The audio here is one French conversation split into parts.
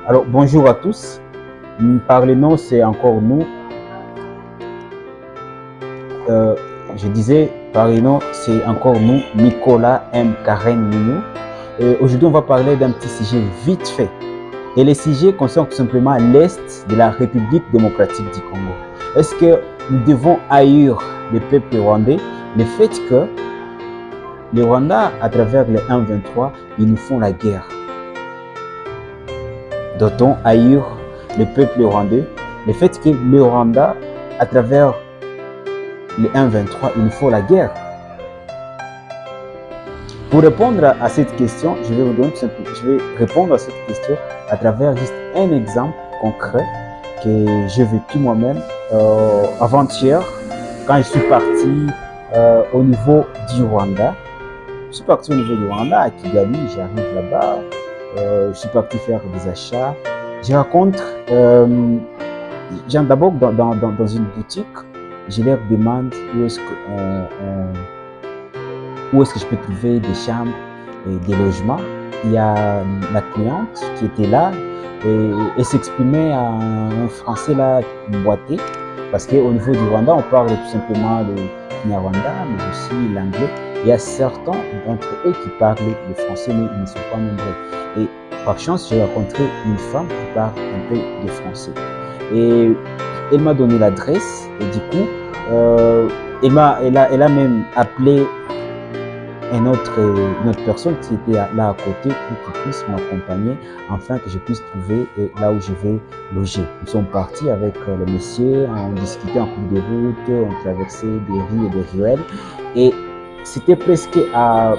Alors, bonjour à tous. Parlez-nous, c'est encore nous. Euh, je disais, parlez-nous, c'est encore nous, Nicolas M. Karen Minou. Aujourd'hui, on va parler d'un petit sujet vite fait. Et les sujets concernent tout simplement l'Est de la République démocratique du Congo. Est-ce que nous devons haïr le peuple rwandais? Le fait que les Rwandais, à travers les 1-23, ils nous font la guerre. Doit-on haïr le peuple rwandais? Le fait que le Rwanda, à travers les 1-23, il nous faut la guerre. Pour répondre à cette question, je vais répondre à cette question à travers juste un exemple concret que j'ai vécu moi-même avant-hier quand je suis parti au niveau du Rwanda. Je suis parti au niveau du Rwanda, à Kigali, j'arrive là-bas, je suis parti faire des achats. Je rencontre, d'abord dans une boutique, je leur demande où est-ce que je peux trouver des chambres et des logements. Il y a la cliente qui était là et s'exprimait en français là, boité, parce qu'au niveau du Rwanda, on parle tout simplement le Kinyarwanda, mais aussi l'anglais. Il y a certains d'entre eux qui parlent le français, mais ils ne sont pas nombreux. Et par chance, j'ai rencontré une femme qui parle un peu de français. Et elle m'a donné l'adresse et du coup, elle a même appelé une autre personne qui était là à côté pour qu'il puisse m'accompagner afin que je puisse trouver là où je vais loger. Nous sommes partis avec le monsieur, on discutait en cours de route, on traversait des rues et des ruelles et c'était presque à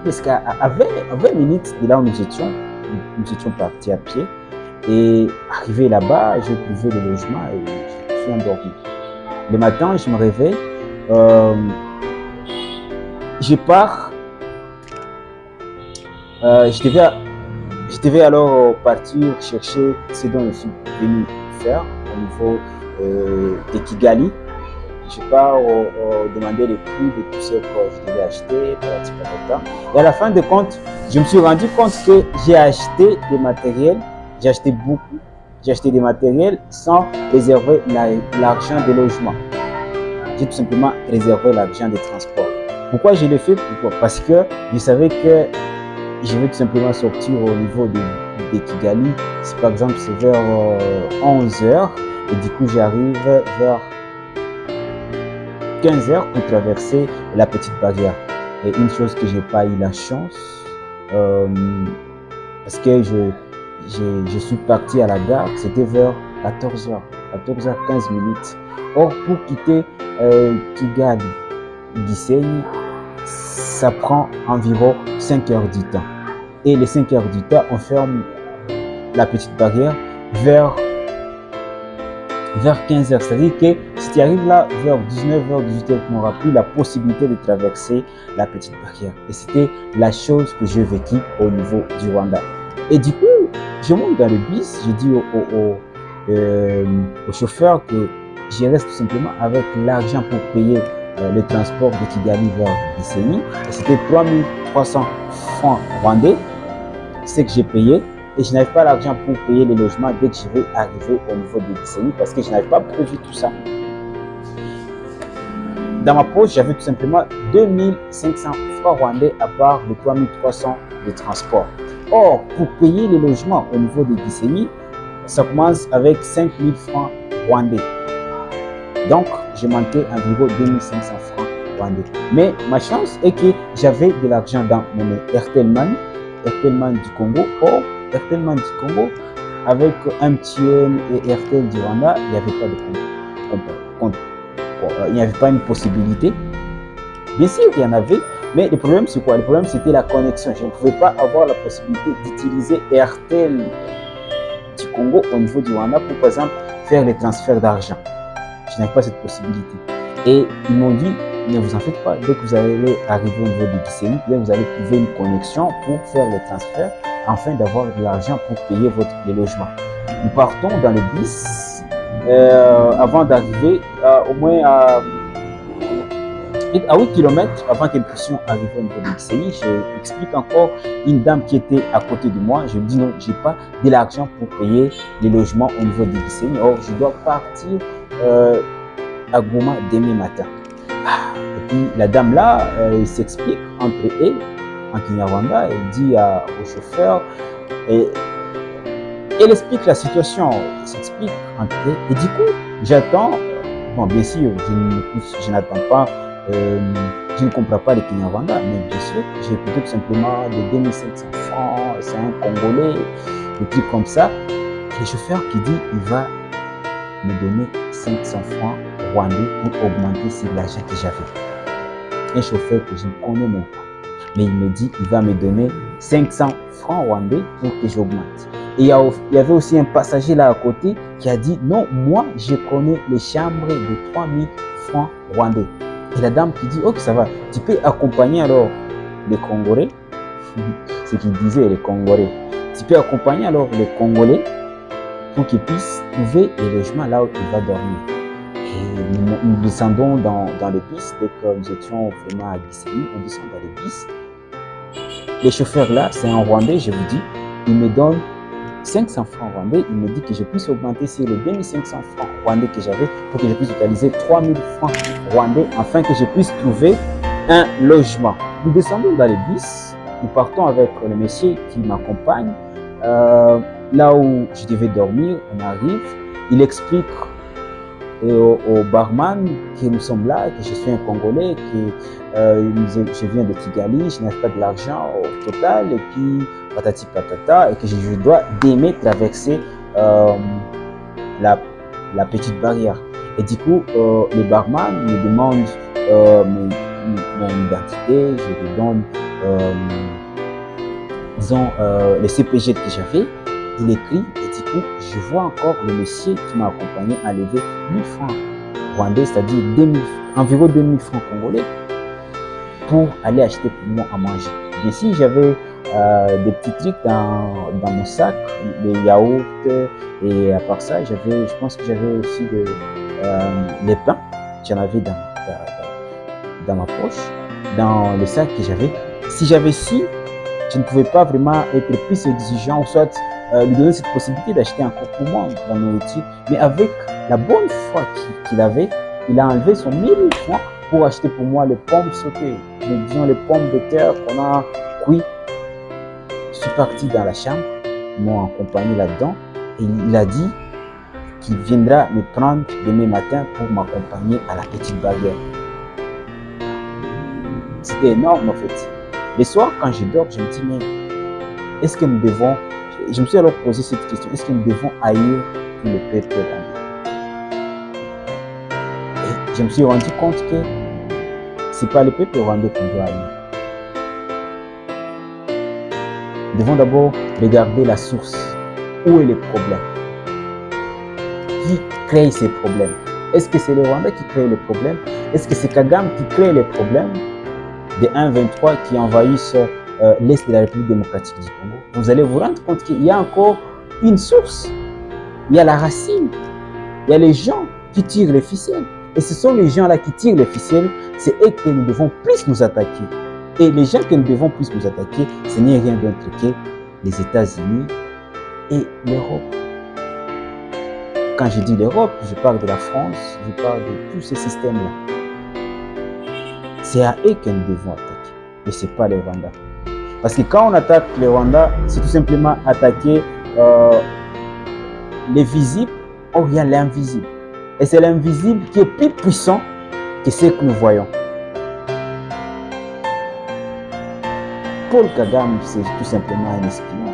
20 minutes de là où nous étions partis à pied. Et arrivé là-bas, j'ai trouvé le logement et je suis endormi. Le matin, je me réveille, je pars. Je devais alors partir chercher ce dont je suis venu faire au niveau de Kigali. Je pars demander les prix de tout ce que je devais acheter. Et à la fin de compte, je me suis rendu compte que j'ai acheté des matériels. J'ai acheté beaucoup. J'ai acheté des matériels sans réserver l'argent de logement. J'ai tout simplement réservé l'argent de transport. Pourquoi je l'ai fait? Pourquoi? Parce que je savais que je vais tout simplement sortir au niveau de Kigali. Si par exemple c'est vers 11h et du coup j'arrive vers 15h pour traverser la petite barrière. Et une chose que j'ai pas eu la chance, parce que je suis parti à la gare, c'était vers 14h, 14h15 minutes. Or, pour quitter Kigali, Gisenyi, ça prend environ 5 heures du temps. Et les 5 heures du temps, on ferme la petite barrière vers 15h. C'est-à-dire que si tu arrives là vers 19h, 18h, tu n'auras plus la possibilité de traverser la petite barrière. Et c'était la chose que j'ai vécue au niveau du Rwanda. Et du coup, je monte dans le bus, je dis au chauffeur que je reste tout simplement avec l'argent pour payer le transport de Kigali vers Gisenyi. C'était 3300 francs rwandais, ce que j'ai payé. Et je n'avais pas l'argent pour payer les logements dès que je vais arriver au niveau de Gisenyi parce que je n'avais pas prévu tout ça. Dans ma poche, j'avais tout simplement 2500 francs rwandais à part les 3300 de transport. Or, pour payer les logements au niveau de Gisenyi, ça commence avec 5000 francs rwandais. Donc, je manquais environ 2500 francs rwandais. Mais ma chance est que j'avais de l'argent dans mon Airtel Money du Congo. Or, Airtel Money du Congo, avec MTN et Airtel du Rwanda, il n'y avait pas de compte. Il n'y avait pas une possibilité. Bien sûr, il y en avait, mais le problème, c'est quoi? Le problème, c'était la connexion. Je ne pouvais pas avoir la possibilité d'utiliser Airtel du Congo au niveau du Rwanda pour, par exemple, faire les transferts d'argent. Je n'avais pas cette possibilité. Et ils m'ont dit, ne vous en faites pas, dès que vous allez arriver au niveau de Gisenyi, vous allez trouver une connexion pour faire les transferts afin d'avoir de l'argent pour payer les logements. Nous partons dans le bus avant d'arriver au moins à à 8 km avant que nous puissions arriver au niveau de l'ICI, j'explique encore une dame qui était à côté de moi. Je lui dis non, je n'ai pas de l'argent pour payer les logements au niveau de l'ICI. Or, je dois partir à Goma demain matin. Et puis la dame là, elle s'explique entre elles en Kinyarwanda. Elle dit au chauffeur, et elle explique la situation, elle s'explique entre elles. Et du coup, j'attends. Bon, bien sûr, je n'attends pas, je ne comprends pas les Kinyarwanda, mais bien sûr, j'ai plutôt tout simplement de 2500 francs, c'est un Congolais, des trucs comme ça. Et le chauffeur qui dit, il va me donner 500 francs rwandais pour augmenter sur l'argent que j'avais. Un chauffeur que je ne connais même pas. Mais il me dit, il va me donner 500 francs rwandais pour que j'augmente. Et il y avait aussi un passager là à côté qui a dit, non, moi, je connais les chambres de 3000 francs rwandais. Et la dame qui dit, ok, ça va, tu peux accompagner alors les Congolais, ce qu'il disait, les Congolais. Tu peux accompagner alors les Congolais pour qu'ils puissent trouver les logements là où il va dormir. Et nous descendons dans les bus, dès que nous étions vraiment à Gisenyi, on descend dans les bus. Les chauffeurs là, c'est un Rwandais, je vous dis, il me donne 500 francs rwandais, il me dit que je puisse augmenter sur les 2500 francs rwandais que j'avais pour que je puisse utiliser 3000 francs rwandais afin que je puisse trouver un logement. Nous descendons dans les bus, nous partons avec le monsieur qui m'accompagne. Là où je devais dormir, on arrive, il explique au barman que nous sommes là, que je suis un Congolais, que je viens de Kigali, je n'ai pas de l'argent au total, et puis patati patata, et que je dois d'aimer traverser la petite barrière. Et du coup, le barman me demande mon identité, je lui donne disons le CPG que j'avais, il écrit, et du coup, je vois encore le monsieur qui m'a accompagné à lever 1000 francs rwandais, c'est-à-dire environ 2000 francs congolais, pour aller acheter pour moi à manger. Bien sûr, j'avais des petits trucs dans mon sac, des yaourts, et à part ça, je pense que j'avais aussi les pains, j'en avais dans ma poche, dans le sac que j'avais. Si j'avais je ne pouvais pas vraiment être plus exigeant, ou soit lui donner cette possibilité d'acheter encore pour moi la nourriture. Mais avec la bonne foi qu'il avait, il a enlevé son 1000 francs pour acheter pour moi les pommes sautées, disons les pommes de terre qu'on a cuit. Je suis parti dans la chambre, ils m'ont accompagné là-dedans et il a dit qu'il viendra me prendre demain matin pour m'accompagner à la petite barrière. C'était énorme en fait. Le soir, quand je dors, je me dis, mais est-ce que nous devons, je me suis alors posé cette question, est-ce que nous devons haïr tout le peuple rwandais? Et je me suis rendu compte que ce n'est pas le peuple rwandais qu'on doit haïr. Nous devons d'abord regarder la source. Où est le problème? Qui crée ces problèmes? Est-ce que c'est les Rwandais qui créent les problèmes? Est-ce que c'est Kagame qui crée les problèmes des 1-23 qui envahissent l'Est de la République démocratique du Congo? Vous allez vous rendre compte qu'il y a encore une source. Il y a la racine. Il y a les gens qui tirent les ficelles. Et ce sont les gens-là qui tirent les ficelles, c'est eux que nous devons plus nous attaquer. Et les gens que nous devons plus nous attaquer, ce n'est rien d'autre que les États-Unis et l'Europe. Quand je dis l'Europe, je parle de la France, je parle de tous ces systèmes-là. C'est à eux que nous devons attaquer, mais ce n'est pas les Rwandais. Parce que quand on attaque les Rwandais, c'est tout simplement attaquer les visibles, or il y a l'invisible. Et c'est l'invisible qui est plus puissant que ce que nous voyons. Paul Kagame, c'est tout simplement un espion.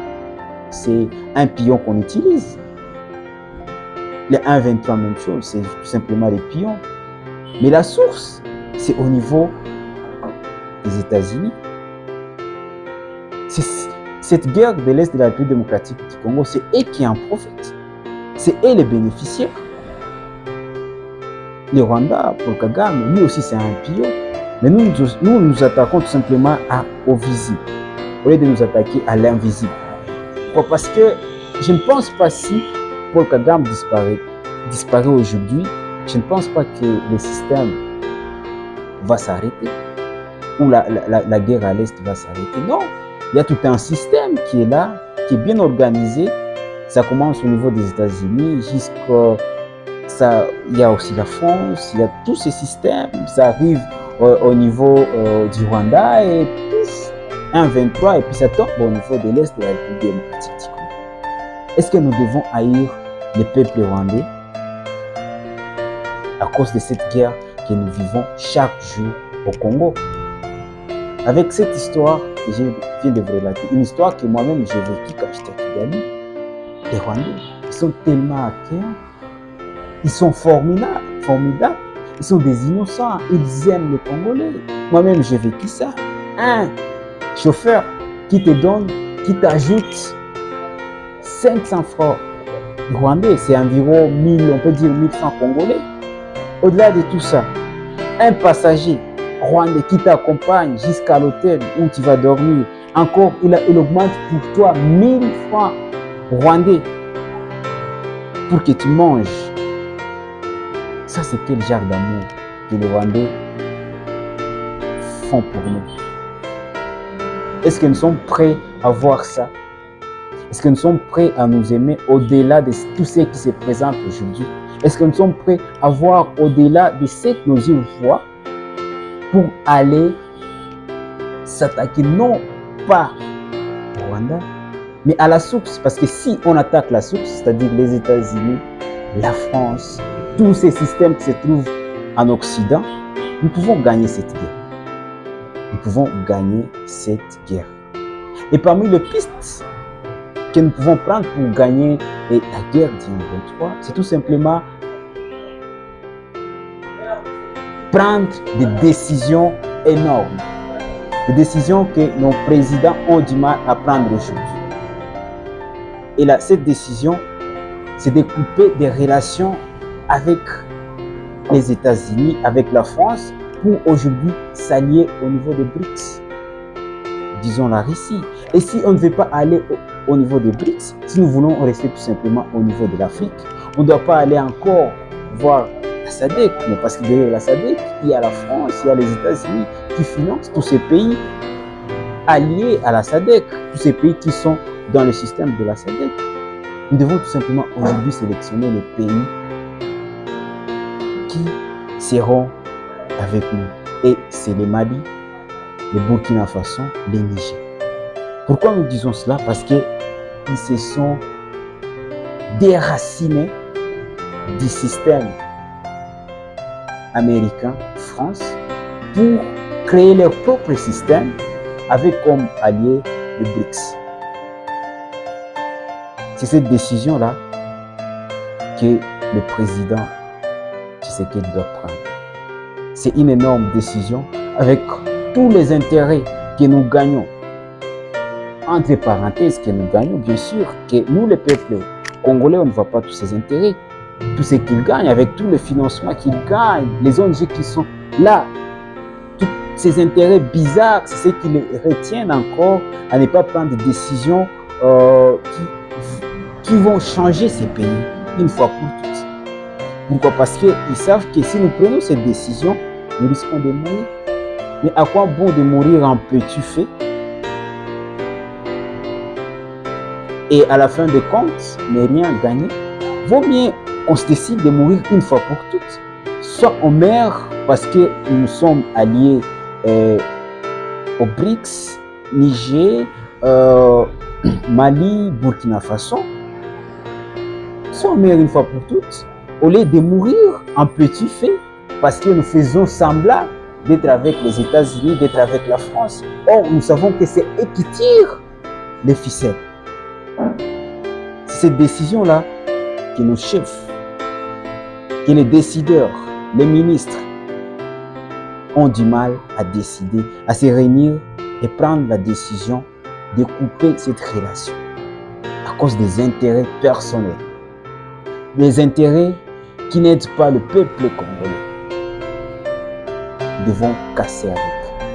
C'est un pion qu'on utilise. Les 1-23, même chose, c'est tout simplement les pions. Mais la source, c'est au niveau des États-Unis. Cette guerre de l'Est de la République démocratique du Congo, c'est eux qui en profitent. C'est eux les bénéficiaires. Les Rwandais, Paul Kagame, lui aussi c'est un pion. Mais nous attaquons tout simplement au visible, au lieu de nous attaquer à l'invisible. Parce que je ne pense pas si Paul Kagame disparaît aujourd'hui, je ne pense pas que le système va s'arrêter, ou la guerre à l'Est va s'arrêter. Non, il y a tout un système qui est là, qui est bien organisé. Ça commence au niveau des États-Unis il y a aussi la France, il y a tous ces systèmes, ça arrive au niveau du Rwanda et pouf, 1,23 et puis ça tombe au niveau de l'Est de la République démocratique du Congo. Est-ce que nous devons haïr le peuple rwandais à cause de cette guerre que nous vivons chaque jour au Congo? Avec cette histoire que je viens de vous relater, une histoire que moi-même j'ai vécue quand j'étais à Kigali, les Rwandais, ils sont tellement à cœur, ils sont formidables, ils sont des innocents, ils aiment les Congolais. Moi-même j'ai vécu ça. Un chauffeur qui t'ajoute 500 francs rwandais, c'est environ 1000, on peut dire 1000 francs congolais. Au-delà de tout ça, un passager rwandais qui t'accompagne jusqu'à l'hôtel où tu vas dormir, encore il augmente pour toi 1000 francs rwandais pour que tu manges. Ça, c'est quel genre d'amour que les Rwandais font pour nous? Est-ce que nous sommes prêts à voir ça? Est-ce que nous sommes prêts à nous aimer au-delà de tout ce qui se présente aujourd'hui? Est-ce que nous sommes prêts à voir au-delà de ce que nos yeux voient pour aller s'attaquer non pas au Rwanda, mais à la source? Parce que si on attaque la source, c'est-à-dire les États-Unis, la France, tous ces systèmes qui se trouvent en Occident, nous pouvons gagner cette guerre. Nous pouvons gagner cette guerre. Et parmi les pistes que nous pouvons prendre pour gagner la guerre du 23, c'est tout simplement prendre des décisions énormes. Des décisions que nos présidents ont du mal à prendre aujourd'hui. Et là, cette décision, c'est de couper des relations avec les États-Unis, avec la France, pour aujourd'hui s'allier au niveau des BRICS. Disons la Russie. Et si on ne veut pas aller au niveau des BRICS, si nous voulons rester tout simplement au niveau de l'Afrique, on ne doit pas aller encore voir la SADC, mais parce que derrière la SADC, il y a la France, il y a les États-Unis qui financent tous ces pays alliés à la SADC, tous ces pays qui sont dans le système de la SADC. Nous devons tout simplement aujourd'hui sélectionner les pays qui seront avec nous. Et c'est le Mali, le Burkina Faso, le Niger. Pourquoi nous disons cela? Parce qu'ils se sont déracinés du système américain, France, pour créer leur propre système avec comme allié le BRICS. C'est cette décision-là que le président Tshisekedi doit prendre. C'est une énorme décision avec tous les intérêts que nous gagnons. Entre parenthèses, que nous gagnons, bien sûr, que nous, les peuples congolais, on ne voit pas tous ces intérêts. Tout ce qu'ils gagnent, avec tout le financement qu'ils gagnent, les ONG qui sont là, tous ces intérêts bizarres, c'est ce qui les retiennent encore à ne pas prendre des décisions qui vont changer ces pays une fois pour toutes. Pourquoi? Parce qu'ils savent que si nous prenons cette décision, nous risquons de mourir. Mais à quoi bon de mourir en petit feu? Et à la fin des comptes, ne rien gagner. Vaut mieux qu'on se décide de mourir une fois pour toutes. Soit on meurt parce que nous sommes alliés aux BRICS, Niger, Mali, Burkina Faso. Soit on meurt une fois pour toutes, au lieu de mourir en petit feu parce que nous faisons semblant d'être avec les États-Unis, d'être avec la France. Or, nous savons que c'est eux qui tirent les ficelles. C'est cette décision-là que nos chefs, que les décideurs, les ministres ont du mal à décider, à se réunir et prendre la décision de couper cette relation à cause des intérêts personnels. Des intérêts qui n'aident pas le peuple congolais. Nous devons casser avec.